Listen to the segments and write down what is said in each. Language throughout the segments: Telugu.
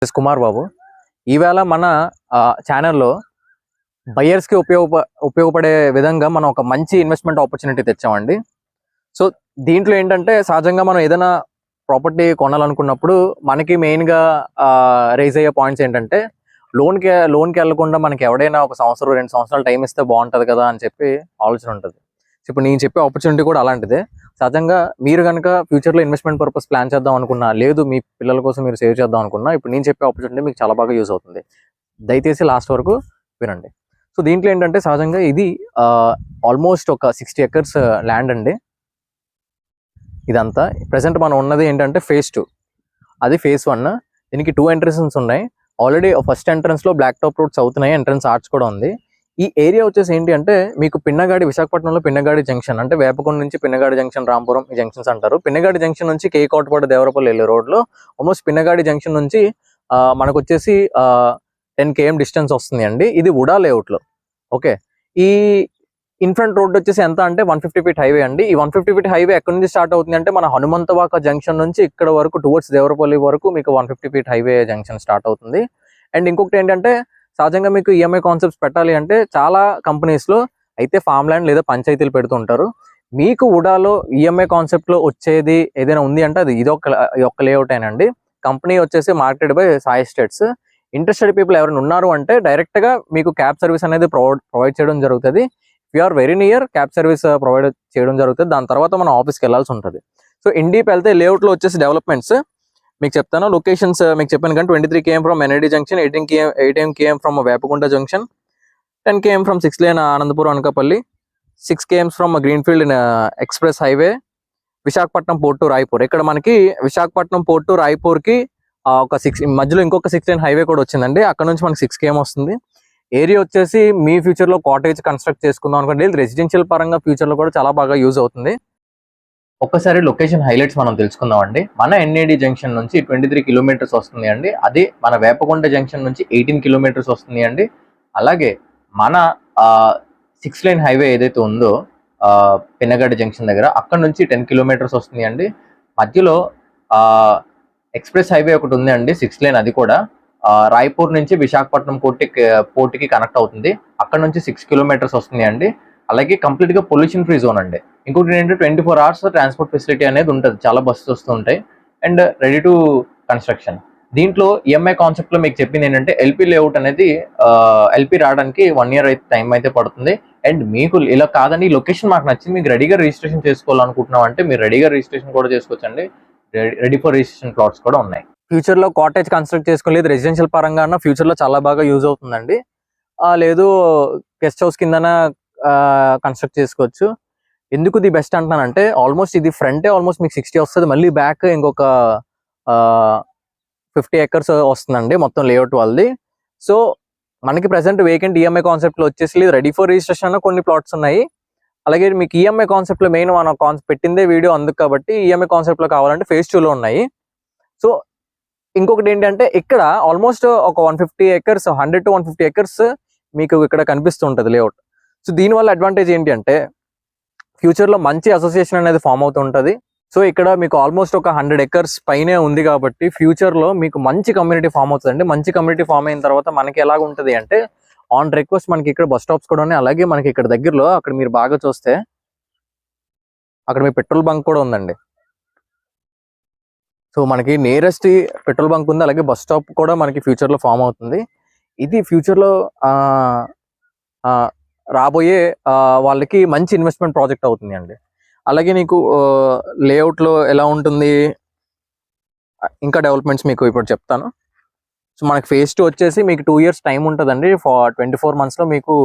కుమార్ బాబు. ఈవేళ మన ఛానల్లో బయర్స్కి ఉపయోగపడే విధంగా మనం ఒక మంచి ఇన్వెస్ట్మెంట్ ఆపర్చునిటీ తెచ్చామండి. సో దీంట్లో ఏంటంటే సహజంగా మనం ఏదైనా ప్రాపర్టీ కొనాలనుకున్నప్పుడు మనకి మెయిన్గా రైజ్ అయ్యే పాయింట్స్ ఏంటంటే లోన్కి వెళ్లకుండా మనకి ఎవడైనా 1 సంవత్సరం 2 సంవత్సరాలు టైం ఇస్తే బాగుంటుంది కదా అని చెప్పి ఆలోచన ఉంటుంది. ఇప్పుడు నేను చెప్పే ఆపర్చునిటీ కూడా అలాంటిదే. సహజంగా మీరు కనుక ఫ్యూచర్లో ఇన్వెస్ట్మెంట్ పర్పస్ ప్లాన్ చేద్దాం అనుకున్నా, లేదు మీ పిల్లల కోసం మీరు సేవ్ చేద్దాం అనుకున్నా, ఇప్పుడు నేను చెప్పే ఆపర్చునిటీ మీకు చాలా బాగా యూజ్ అవుతుంది. దయచేసి లాస్ట్ వరకు వినండి. సో దీంట్లో ఏంటంటే సహజంగా ఇది ఆల్మోస్ట్ ఒక 60 acres ల్యాండ్ అండి. ఇదంతా ప్రెసెంట్ మనం ఉన్నది ఏంటంటే phase 2, అది phase 1. దీనికి 2 entrances ఉన్నాయి. ఆల్రెడీ ఫస్ట్ ఎంట్రన్స్లో బ్లాక్ టాప్ రోడ్స్ అవుతున్నాయి, ఎంట్రన్స్ ఆర్చ్ కూడా ఉంది. ఈ ఏరియా వచ్చేసి ఏంటి అంటే మీకు పిన్నగాడి, విశాఖపట్నంలో పిన్నగాడి జంక్షన్ అంటే వేపకొండ నుంచి పిన్నగాడి జంక్షన్, రాంపురం ఈ జంక్షన్స్ అంటారు. పిన్నగాడి జంక్షన్ నుంచి కేకోటపాడు దేవరపల్లి వెళ్ళే రోడ్లో ఆల్మోస్ట్ పిన్నగాడి జంక్షన్ నుంచి మనకు వచ్చేసి 10 km డిస్టెన్స్ వస్తుంది అండి. ఇది ఉడా లేఅవుట్లో. ఓకే, ఈ ఇన్ఫ్రంట్ రోడ్ వచ్చేసి ఎంత అంటే 150 feet హైవే అండి. ఈ 150 feet హైవే ఎక్కడి నుంచి స్టార్ట్ అవుతుంది అంటే మన హనుమంతవాక జంక్షన్ నుంచి ఇక్కడ వరకు టువర్డ్స్ దేవరపల్లి వరకు మీకు 150 feet హైవే జంక్షన్ స్టార్ట్ అవుతుంది. అండ్ ఇంకొకటి ఏంటంటే సహజంగా మీకు ఈఎంఐ కాన్సెప్ట్స్ పెట్టాలి అంటే చాలా కంపెనీస్లో అయితే ఫామ్ ల్యాండ్ లేదా పంచాయతీలు పెడుతుంటారు. మీకు ఉడాలో ఈఎంఐ కాన్సెప్ట్లో వచ్చేది ఏదైనా ఉంది అంటే అది ఇదొక లేఅవుట్ అయినండి. కంపెనీ వచ్చేసి marketed by Sai estates. Interested people ఎవరైనా ఉన్నారు అంటే డైరెక్ట్గా మీకు క్యాబ్ సర్వీస్ అనేది ప్రొవైడ్ చేయడం జరుగుతుంది. You are very near, cab service provide చేయడం జరుగుతుంది. దాని తర్వాత మనం ఆఫీస్కి వెళ్ళాల్సి ఉంటుంది. సో ఇన్ డీప్ వెళ్తే లేఅవుట్లో వచ్చేసి డెవలప్మెంట్స్ మీకు చెప్తాను. లొకేషన్స్ మీకు చెప్పాను కానీ 23 km from NID junction, 18 km from Vepakunta junction, 10 km from 6 lane Anandapuram Anakapalli, 6 km from greenfield express highway, Visakhapatnam port to Raipur. ఇక్కడ మనకి విశాఖపట్నం పోర్ట్ టు రాయ్పూర్కి ఒక 6 మధ్యలో ఇంకొక 6 lane హైవే కూడా వచ్చిందండి. అక్కడ నుంచి మనకి 6 km వస్తుంది. ఏరియా వచ్చేసి మీ ఫ్యూచర్లో కాటేజ్ కన్స్ట్రక్ట్ చేసుకుందాం అనుకోండి, రెసిడెన్షియల్ పరంగా ఫ్యూచర్లో కూడా చాలా బాగా యూజ్ అవుతుంది. ఒక్కసారి లొకేషన్ హైలైట్స్ మనం తెలుసుకుందాం అండి. మన ఎన్ఏడి జంక్షన్ నుంచి 23 kilometers వస్తుంది అండి. అదే మన వేపకొండ జంక్షన్ నుంచి 18 kilometers వస్తుంది అండి. అలాగే మన 6 lane హైవే ఏదైతే ఉందో పిన్నగడ్డ జంక్షన్ దగ్గర, అక్కడ నుంచి 10 kilometers వస్తుంది అండి. మధ్యలో ఎక్స్ప్రెస్ హైవే ఒకటి ఉంది అండి, 6 lane, అది కూడా రాయ్పూర్ నుంచి విశాఖపట్నం పోర్ట్కి కనెక్ట్ అవుతుంది. అక్కడ నుంచి 6 kilometers వస్తుంది అండి. అలాగే కంప్లీట్గా పొల్యూషన్ ఫ్రీ జోన్ అండి. ఇంకొకటి ఏంటంటే 24 hours ట్రాన్స్పోర్ట్ ఫెసిలిటీ అనేది ఉంటుంది. చాలా బస్సెస్ వస్తూ ఉంటాయి అండ్ రెడీ టు కన్స్ట్రక్షన్. దీంట్లో ఈఎంఐ కాన్సెప్ట్లో మీకు చెప్పింది ఏంటంటే ఎల్పీ లేఅవుట్ అనేది ఎల్పీ రావడానికి 1 year అయితే టైం అయితే పడుతుంది. అండ్ మీకు ఇలా కాదని లొకేషన్ మాకు నచ్చింది, మీకు రెడీగా రిజిస్ట్రేషన్ చేసుకోవాలనుకుంటున్నాం అంటే మీరు రెడీగా రిజిస్ట్రేషన్ కూడా చేసుకోవచ్చండి. రెడీ ఫర్ రిజిస్ట్రేషన్ ప్లాట్స్ కూడా ఉన్నాయి. ఫ్యూచర్లో కాటేజ్ కన్స్ట్రక్ట్ చేసుకోలేదు, రెసిడెన్షియల్ పరంగా అన్న ఫ్యూచర్లో చాలా బాగా యూజ్ అవుతుందండి. లేదు గెస్ట్ హౌస్ కిందన కన్స్ట్రక్ట్ చేసుకోవచ్చు. ఎందుకు ది బెస్ట్ అంటున్నానంటే ఆల్మోస్ట్ ఇది ఫ్రంటే ఆల్మోస్ట్ మీకు 60 వస్తుంది, మళ్ళీ బ్యాక్ ఇంకొక 50 acres వస్తుందండి మొత్తం లేఅవుట్ వాళ్ళది. సో మనకి ప్రెసెంట్ వేకెంట్ ఈఎంఐ కాన్సెప్ట్లో వచ్చేసి రెడీ ఫర్ రిజిస్ట్రేషన్ కొన్ని ప్లాట్స్ ఉన్నాయి. అలాగే మీకు ఈఎంఐ కాన్సెప్ట్లో మెయిన్ మనం పెట్టిందే వీడియో అందుకు కాబట్టి ఈఎంఐ కాన్సెప్ట్లో కావాలంటే phase 2లో ఉన్నాయి. సో ఇంకొకటి ఏంటంటే ఇక్కడ ఆల్మోస్ట్ ఒక 150 acres, 100 to 150 acres మీకు ఇక్కడ కనిపిస్తుంటుంది లేఅవుట్. సో దీనివల్ల అడ్వాంటేజ్ ఏంటి అంటే ఫ్యూచర్లో మంచి అసోసియేషన్ అనేది ఫామ్ అవుతూ ఉంటుంది. సో ఇక్కడ మీకు ఆల్మోస్ట్ ఒక 100 acres పైనే ఉంది కాబట్టి ఫ్యూచర్లో మీకు మంచి కమ్యూనిటీ ఫామ్ అవుతుందండి. మంచి కమ్యూనిటీ ఫామ్ అయిన తర్వాత మనకి ఎలాగ ఉంటుంది అంటే ఆన్ రిక్వెస్ట్ మనకి ఇక్కడ బస్ స్టాప్స్ కూడా ఉన్నాయి. అలాగే మనకి ఇక్కడ దగ్గరలో అక్కడ మీరు బాగా చూస్తే అక్కడ మీ పెట్రోల్ బంక్ కూడా ఉందండి. సో మనకి నియరెస్ట్ పెట్రోల్ బంక్ ఉంది, అలాగే బస్ స్టాప్ కూడా మనకి ఫ్యూచర్లో ఫామ్ అవుతుంది. ఇది ఫ్యూచర్లో రాబోయే వాళ్ళకి మంచి ఇన్వెస్ట్మెంట్ ప్రాజెక్ట్ అవుతుంది అండి. అలాగే నీకు లేఅవుట్లో ఎలా ఉంటుంది ఇంకా డెవలప్మెంట్స్ మీకు ఇప్పుడు చెప్తాను. సో మనకి phase 2 వచ్చేసి మీకు 2 years టైం ఉంటుందండి. 24 monthsలో మీకు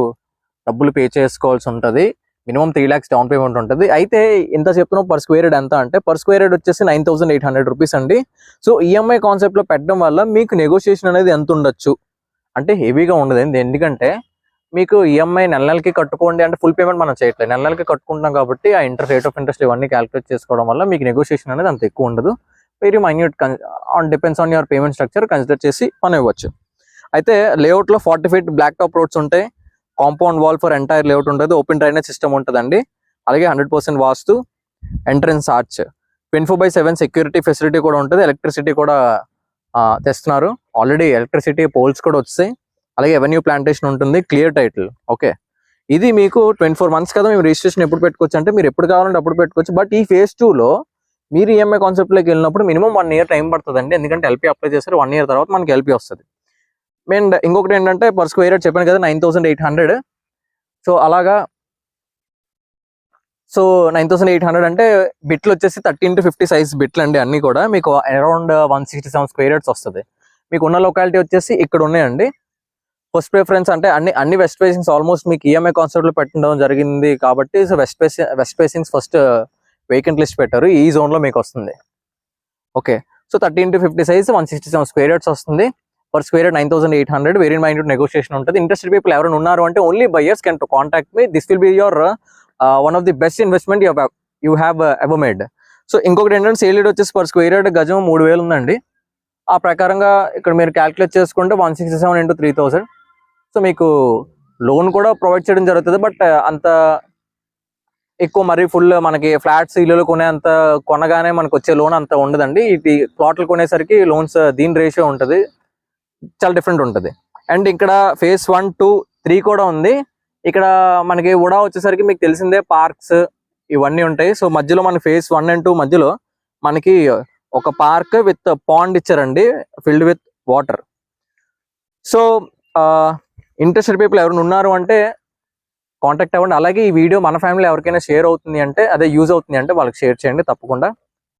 డబ్బులు పే చేసుకోవాల్సి ఉంటుంది. మినిమం 3 lakhs డౌన్ పేమెంట్ ఉంటుంది. అయితే ఇంత చెప్తున్నాం పర్ స్క్వేర్ యార్డ్ ఎంత అంటే పర్ స్క్వేర్ యార్డ్ వచ్చేసి 9,800 rupees అండి. సో ఈఎంఐ కాన్సెప్ట్లో పెట్టడం వల్ల మీకు నెగోషియేషన్ అనేది ఎంత ఉండొచ్చు అంటే హెవీగా ఉండదు. ఎందుకంటే మీకు ఈఎంఐ నెలకి కట్టుకోండి అంటే ఫుల్ పేమెంట్ మనం చేయట్లేదు, నెలకి కట్టుకుంటాం కాబట్టి ఆ రేట్ ఆఫ్ ఇంట్రెస్ట్ ఇవన్నీ క్యాలిక్యులేట్ చేసుకోవడం వల్ల మీకు నెగోషియేషన్ అనేది అంత ఎక్కువ ఉండదు. Very minute depends on your payment structure consider చేసి మనం ఇవ్వచ్చు. అయితే లేఅవుట్లో 40 feet బ్లాక్ టాప్ రోడ్స్ ఉంటాయి, compound wall for entire layout ఉంటుంది, ఓపెన్ డ్రైనేజ్ సిస్టమ్ ఉంటుందండి. అలాగే 100% వాస్తు, ఎంట్రన్స్ ఆర్చ్, 24/7 సెక్యూరిటీ ఫెసిలిటీ కూడా ఉంటుంది, ఎలక్ట్రిసిటీ కూడా తెస్తున్నారు. ఆల్రెడీ ఎలక్ట్రిసిటీ పోల్స్ కూడా వస్తాయి, అలాగే ఎవెన్యూ ప్లాంటేషన్ ఉంటుంది, క్లియర్ టైటిల్. ఓకే, ఇది మీకు 24 months కదా, మేము రిజిస్ట్రేషన్ ఎప్పుడు పెట్టుకోవచ్చు అంటే మీరు ఎప్పుడు కావాలంటే అప్పుడు పెట్టుకోవచ్చు. బట్ ఈ phase 2లో మీరు ఈఎంఐ కాన్సెప్ట్లోకి వెళ్ళినప్పుడు మినిమం 1 year టైం పడుతుందండి, ఎందుకంటే ఎల్పీ అప్లై చేస్తారు, 1 year తర్వాత మనకి ఎల్పీ వస్తుంది. అండ్ ఇంకొకటి ఏంటంటే పర్ స్క్వేర్ యార్డ్ చెప్పాను కదా 9,800. సో అలాగా, సో 9,800 అంటే బిట్లు వచ్చేసి 13 to 50 సైజ్ బిట్లు అండి, అన్ని కూడా మీకు అరౌండ్ 167 స్క్వేర్ యార్డ్స్ వస్తుంది. మీకు ఉన్న లొకాలిటీ వచ్చేసి ఇక్కడ ఉన్నాయండి. ఫస్ట్ ప్రిఫరెన్స్ అంటే అన్ని వెస్ట్ ఫేసింగ్స్ ఆల్మోస్ట్ మీకు ఈఎంఐ కాన్సెప్ట్ లో పెట్టడం జరిగింది కాబట్టి, so west facings first vacant list పెట్టారు, ఈ జోన్ లో మీకు వస్తుంది. Okay, so 13 to 50 size 167 square yards వస్తుంది. Per square yard 9,800. Very minute negotiation ఉంటుంది. ఇంట్రెస్టెడ్ పీపుల్ ఎవరైనా ఉన్నారు అంటే only buyers can contact me. This will be your one of the best investment you have ever made. So ఇంకొకటి ఏంటంటే సేల్ రేట్ వచ్చేసి పర్ స్క్వేర్ యార్డ్ గజం 3,000 ఉందండి. ఆ ప్రకారంగా ఇక్కడ మీరు క్యాల్కులేట్ చేసుకుంటే 167 into 3,000. సో మీకు లోన్ కూడా ప్రొవైడ్ చేయడం జరుగుతుంది. బట్ అంత ఎక్కువ మరి ఫుల్ మనకి ఫ్లాట్స్ ఇల్లులు అంత కొనగానే మనకు వచ్చే లోన్ అంత ఉండదండి. ఇది ప్లాట్లు కొనేసరికి లోన్స్ దీని రేషియో ఉంటుంది, చాలా డిఫరెంట్ ఉంటుంది. అండ్ ఇక్కడ phase 1, 2, 3 కూడా ఉంది. ఇక్కడ మనకి ఉడా వచ్చేసరికి మీకు తెలిసిందే, పార్క్స్ ఇవన్నీ ఉంటాయి. సో మధ్యలో మన phase 1 and 2 మధ్యలో మనకి ఒక పార్క్ విత్ పాండ్ ఇచ్చారండి, filled with water. So interested people ఎవరైనా ఉన్నారు అంటే కాంటాక్ట్ అవ్వండి. అలాగే ఈ వీడియో మన ఫ్యామిలీ ఎవరికైనా షేర్ అవుతుంది అంటే, అదే యూజ్ అవుతుంది అంటే వాళ్ళకి షేర్ చేయండి తప్పకుండా.